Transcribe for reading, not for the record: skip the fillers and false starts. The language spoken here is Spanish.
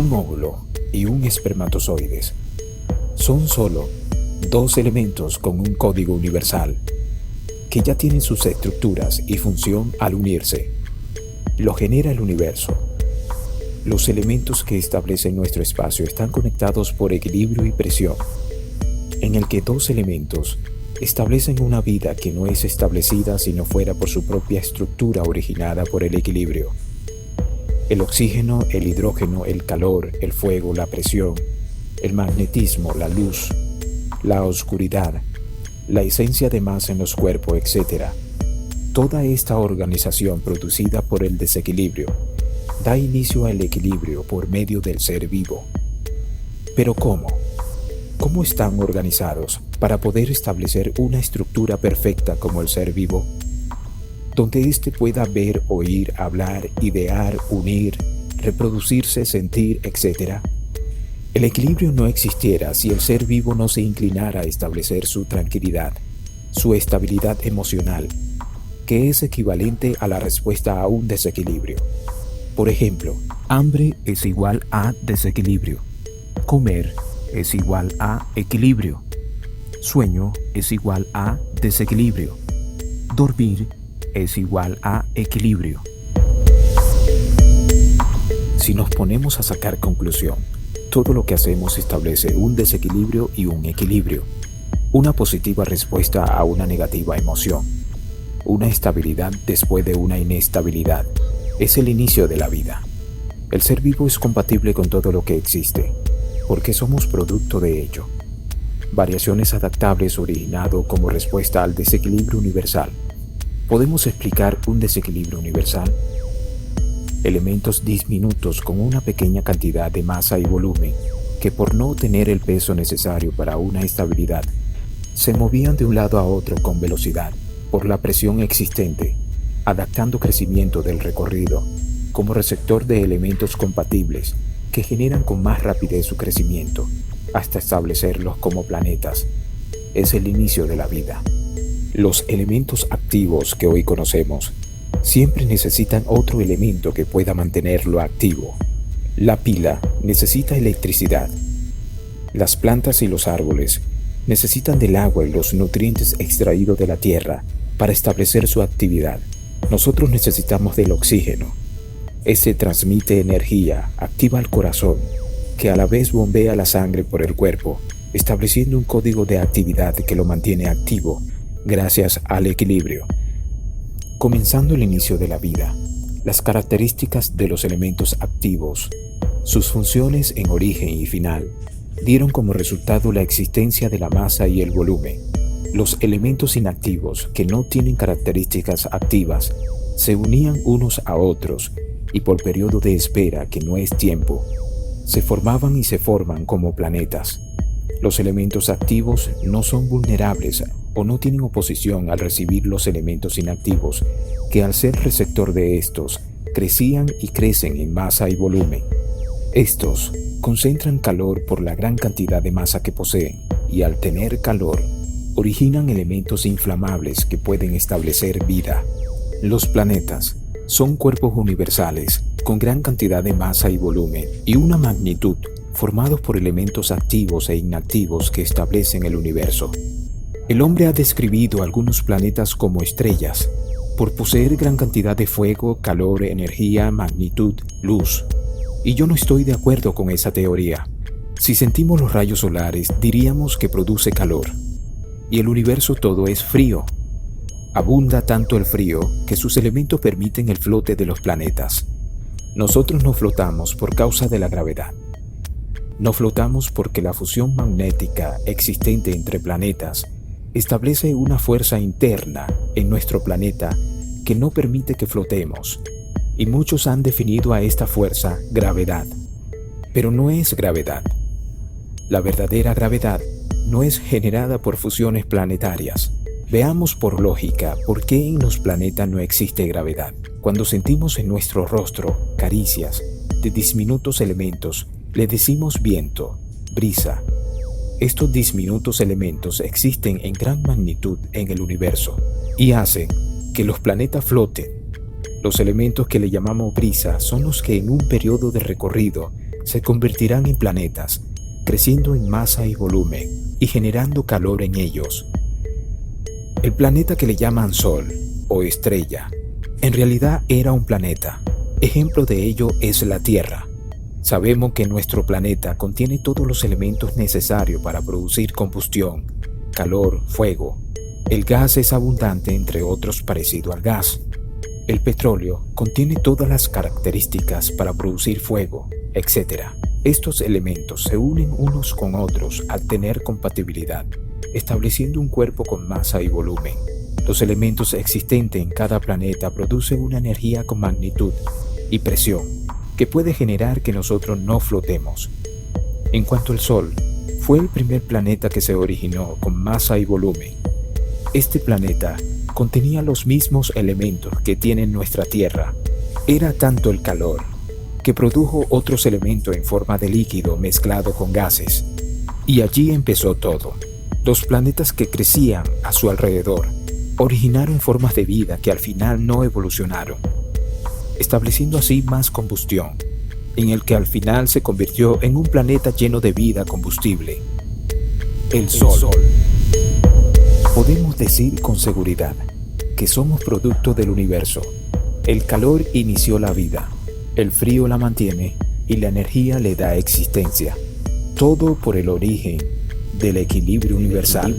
un óvulo y un espermatozoide son solo dos elementos con un código universal que ya tienen sus estructuras y función al unirse. Lo genera el universo. Los elementos que establecen nuestro espacio están conectados por equilibrio y presión, en el que dos elementos establecen una vida que no es establecida si no fuera por su propia estructura originada por el equilibrio. El oxígeno, el hidrógeno, el calor, el fuego, la presión, el magnetismo, la luz, la oscuridad, la esencia de masa en los cuerpos, etc. Toda esta organización producida por el desequilibrio da inicio al equilibrio por medio del ser vivo. ¿Pero cómo? ¿Cómo están organizados para poder establecer una estructura perfecta como el ser vivo? Donde éste pueda ver, oír, hablar, idear, unir, reproducirse, sentir, etc. El equilibrio no existiera si el ser vivo no se inclinara a establecer su tranquilidad, su estabilidad emocional, que es equivalente a la respuesta a un desequilibrio. Por ejemplo, hambre es igual a desequilibrio. Comer es igual a equilibrio. Sueño es igual a desequilibrio. Dormir es igual a equilibrio. Si nos ponemos a sacar conclusión, todo lo que hacemos establece un desequilibrio y un equilibrio, una positiva respuesta a una negativa emoción, una estabilidad después de una inestabilidad. Es el inicio de la vida. El ser vivo es compatible con todo lo que existe, porque somos producto de ello. Variaciones adaptables originado como respuesta al desequilibrio universal. ¿Podemos explicar un desequilibrio universal? Elementos diminutos con una pequeña cantidad de masa y volumen que por no tener el peso necesario para una estabilidad, se movían de un lado a otro con velocidad por la presión existente, adaptando crecimiento del recorrido como receptor de elementos compatibles que generan con más rapidez su crecimiento hasta establecerlos como planetas. Es el inicio de la vida. Los elementos activos que hoy conocemos siempre necesitan otro elemento que pueda mantenerlo activo. La pila necesita electricidad. Las plantas y los árboles necesitan del agua y los nutrientes extraídos de la tierra para establecer su actividad. Nosotros necesitamos del oxígeno. Este transmite energía, activa el corazón, que a la vez bombea la sangre por el cuerpo, estableciendo un código de actividad que lo mantiene activo gracias al equilibrio. Comenzando el inicio de la vida, las características de los elementos activos, sus funciones en origen y final, dieron como resultado la existencia de la masa y el volumen. Los elementos inactivos, que no tienen características activas, se unían unos a otros y por periodo de espera, que no es tiempo, se formaban y se forman como planetas. Los elementos activos no son vulnerables o no tienen oposición al recibir los elementos inactivos, que al ser receptor de estos, crecían y crecen en masa y volumen. Estos concentran calor por la gran cantidad de masa que poseen y al tener calor, originan elementos inflamables que pueden establecer vida. Los planetas son cuerpos universales con gran cantidad de masa y volumen y una magnitud formados por elementos activos e inactivos que establecen el universo. El hombre ha describido algunos planetas como estrellas, por poseer gran cantidad de fuego, calor, energía, magnitud, luz. Y yo no estoy de acuerdo con esa teoría. Si sentimos los rayos solares, diríamos que produce calor. Y el universo todo es frío. Abunda tanto el frío que sus elementos permiten el flote de los planetas. Nosotros no flotamos por causa de la gravedad. No flotamos porque la fusión magnética existente entre planetas establece una fuerza interna en nuestro planeta que no permite que flotemos, y muchos han definido a esta fuerza gravedad, pero no es gravedad. La verdadera gravedad no es generada por fusiones planetarias. Veamos por lógica por qué en los planetas no existe gravedad. Cuando sentimos en nuestro rostro caricias de diminutos elementos, le decimos viento, brisa. Estos diminutos elementos existen en gran magnitud en el universo y hacen que los planetas floten. Los elementos que le llamamos brisa son los que en un periodo de recorrido se convertirán en planetas, creciendo en masa y volumen y generando calor en ellos. El planeta que le llaman Sol o estrella, en realidad era un planeta. Ejemplo de ello es la Tierra. Sabemos que nuestro planeta contiene todos los elementos necesarios para producir combustión, calor, fuego. El gas es abundante, entre otros parecido al gas. El petróleo contiene todas las características para producir fuego, etc. Estos elementos se unen unos con otros al tener compatibilidad, estableciendo un cuerpo con masa y volumen. Los elementos existentes en cada planeta producen una energía con magnitud y presión que puede generar que nosotros no flotemos. En cuanto al Sol, fue el primer planeta que se originó con masa y volumen. Este planeta contenía los mismos elementos que tiene nuestra Tierra. Era tanto el calor que produjo otros elementos en forma de líquido mezclado con gases. Y allí empezó todo. Los planetas que crecían a su alrededor originaron formas de vida que al final no evolucionaron, estableciendo así más combustión, en el que al final se convirtió en un planeta lleno de vida combustible. El Sol. Podemos decir con seguridad que somos producto del universo. El calor inició la vida, el frío la mantiene y la energía le da existencia. Todo por el origen del equilibrio universal.